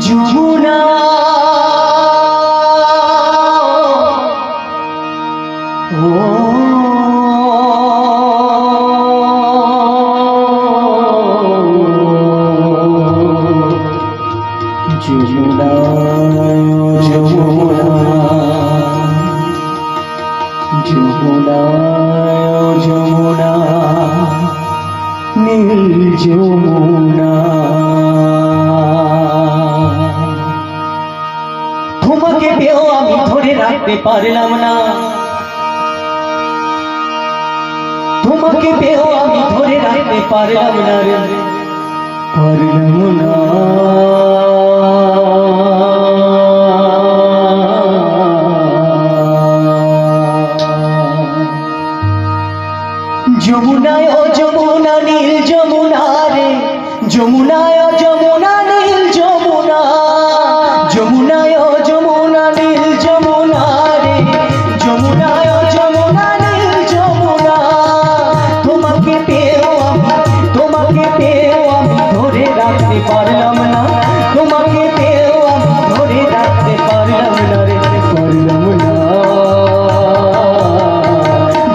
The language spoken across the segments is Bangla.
যমুনা যমুনা যমুনা যমুনা যমুনা নীল যমুনা তোমাকে পেয়েও আমি ধরে রাখতে পারলাম না, তোমাকে পেয়েও আমি ধরে রাখতে পারলাম না রে, পারলাম না। যমুনায় ও যমুনা নীল যমুনা রে, যমুনায় ও যমুনা নীল যমুনা, যমুনায় ও যমুনা নীল যমুনা রে, যমুনায় ও যমুনা নীল যমুনা। তোমাকে পেয়েও আমি ধরে রাখতে পারলাম না, তোমাকে পেয়েও আমি ধরে রাখতে পারলাম না রে, পারলাম না।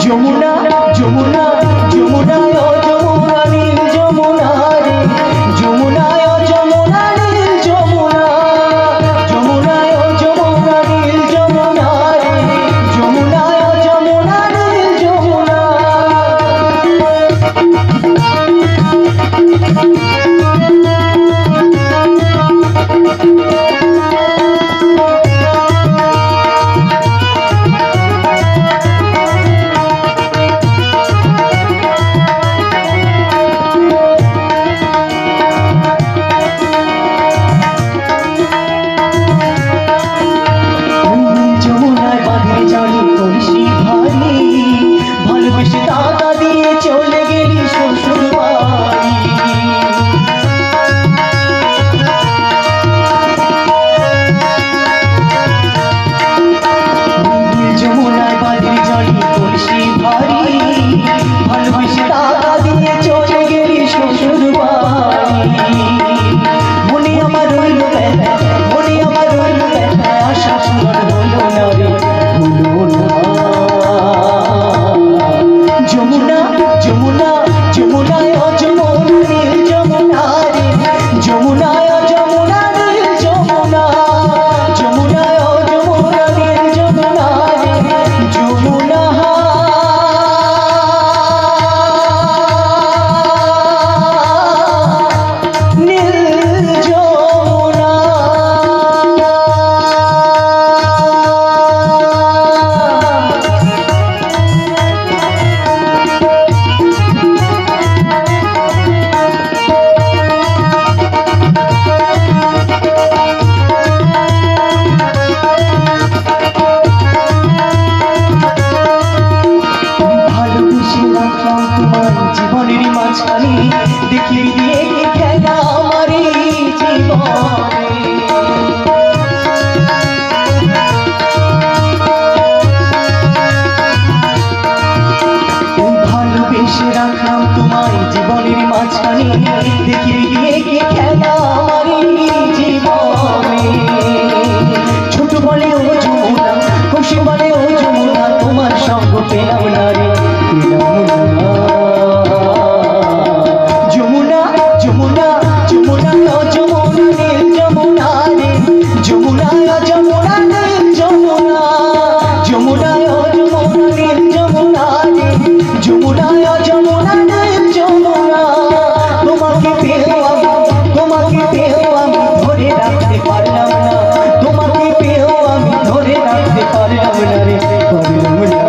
যমুনা যমুনা যমুনায় ও যমুনা নীল যমুনা রে, যমুনায় ও যমুনা নীল যমুনা, যমুনায় ও যমুনা নীল যমুনা রে, যমুনায় ও যমুনা নীল যমুনা। ভালোবেসে টাকা দিয়ে চলে গেলি শ্বশুর বাড়ি, যমুনায় বাঁধে জড়ি কলসি ভারী, ভালোবেসে টাকা দিয়ে চলে গেলি শ্বশুর বাড়ি। মনে আমার রইল ব্যথা, মনে আমার রইল ব্যথা, আশা পূরণ হলো না রে, হলো না। যমুনা যমুনা যমুনায় ও যমুনা নীল যমুনা রে, যমুনায় ও যমুনা নীল যমুনা, যমুনায় ও যমুনা নীল যমুনা রে, যমুনা। নীল যমুনা জীবনের মাঝখানে দেখিয়ে দিয়ে খেলা আমারই জীবনে, ভালোবেসে রাখলাম তোমায় জীবনের মাঝখানে, দেখিয়ে দিয়ে খেলা আমারই জীবনে। ছোট বলে ও যমুনা, খুশি বলে ও যমুনা, তোমার সঙ্গ পেলাম না রে, পেলাম না। যমুনা যমুনা যমুনা ও যমুনা নীল যমুনা রে, যমুনায় ও যমুনা নীল যমুনা, যমুনায় ও যমুনা নীল যমুনা রে, যমুনায় ও যমুনা নীল যমুনা। তোমাকে পেয়েও আমি ধরে রাখতে পারলাম না, তোমাকে পেয়েও আমি ধরে রাখতে পারলাম না রে, পারলাম না।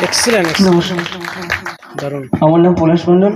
এক্সেলেন্ট, নমস্কার, দারুণ। আমার নাম পলাশ মণ্ডল।